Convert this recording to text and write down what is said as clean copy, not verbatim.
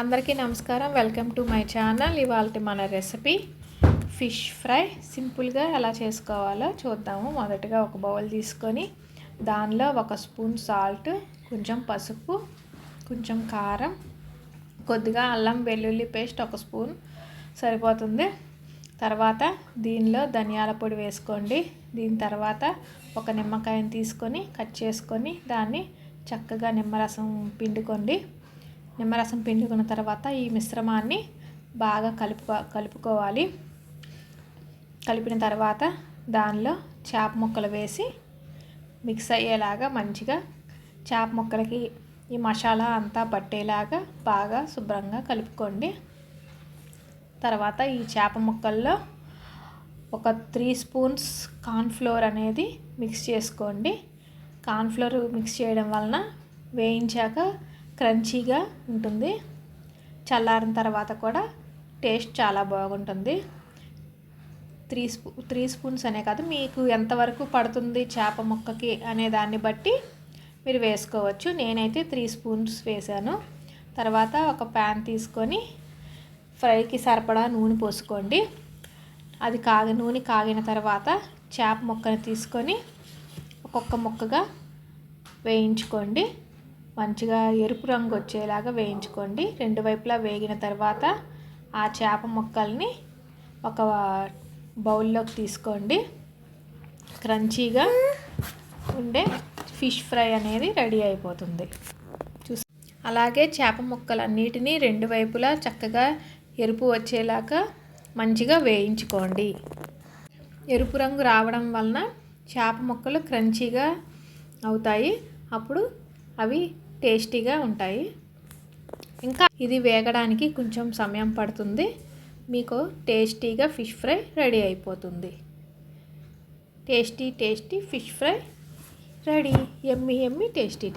అందరికీ నమస్కారం. Welcome to my channel. ఇవాల్టి మన రెసిపీ ఫిష్ ఫ్రై. సింపుల్గా ఎలా చేసుకోవాలో చూద్దాము. మొదటగా ఒక బౌల్ తీసుకొని దానిలో 1 స్పూన్ సాల్ట్, కొంచెం పసుపు, కొంచెం కారం, కొద్దిగా అల్లం వెల్లుల్లి పేస్ట్ 1 స్పూన్ సరిపోతుంది. తర్వాత దీనిలో ధనియాల పొడి వేసుకోండి. దీని తర్వాత ఒక నిమ్మకాయని తీసుకొని కట్ చేసుకొని దాన్ని చక్కగా నిమ్మరసం పిండుకోండి. నిమ్మరసం పిండుకున్న తర్వాత ఈ మిశ్రమాన్ని బాగా కలుపుకోవాలి. కలిపిన తర్వాత దానిలో చేప ముక్కలు వేసి మిక్స్ అయ్యేలాగా మంచిగా చేప ముక్కలకి ఈ మసాలా అంతా పట్టేలాగా బాగా శుభ్రంగా కలుపుకోండి. తర్వాత ఈ చేప ముక్కల్లో ఒక 3 స్పూన్స్ కార్న్ఫ్లోర్ అనేది మిక్స్ చేసుకోండి. కార్న్ఫ్లోర్ మిక్స్ చేయడం వలన వేయించాక క్రంచీగా ఉంటుంది. చల్లారిన తర్వాత కూడా టేస్ట్ చాలా బాగుంటుంది. 3 స్పూన్స్ అనే కాదు, మీకు ఎంతవరకు పడుతుంది చేప ముక్కకి అనే దాన్ని బట్టి మీరు వేసుకోవచ్చు. నేనైతే 3 స్పూన్స్ వేసాను. తర్వాత ఒక ప్యాన్ తీసుకొని ఫ్రైకి సరిపడా నూనె పోసుకోండి. అది నూనె కాగిన తర్వాత చేప ముక్కని తీసుకొని ఒక్కొక్క ముక్కగా వేయించుకోండి. మంచిగా ఎరుపు రంగు వచ్చేలాగా వేయించుకోండి. 2 వైపులా వేగిన తర్వాత ఆ చేప ముక్కల్ని ఒక బౌల్లోకి తీసుకోండి. క్రంచీగా ఉండే ఫిష్ ఫ్రై అనేది రెడీ అయిపోతుంది. అలాగే చేప ముక్కలన్నిటినీ 2 వైపులా చక్కగా ఎరుపు వచ్చేలాగా మంచిగా వేయించుకోండి. ఎరుపు రంగు రావడం వలన చేప ముక్కలు క్రంచీగా అవుతాయి. అప్పుడు అవి టేస్టీగా ఉంటాయి. ఇంకా ఇది వేగడానికి కొంచెం సమయం పడుతుంది. మీకు టేస్టీగా ఫిష్ ఫ్రై రెడీ అయిపోతుంది. Tasty fish fry ready. Yummy tasty.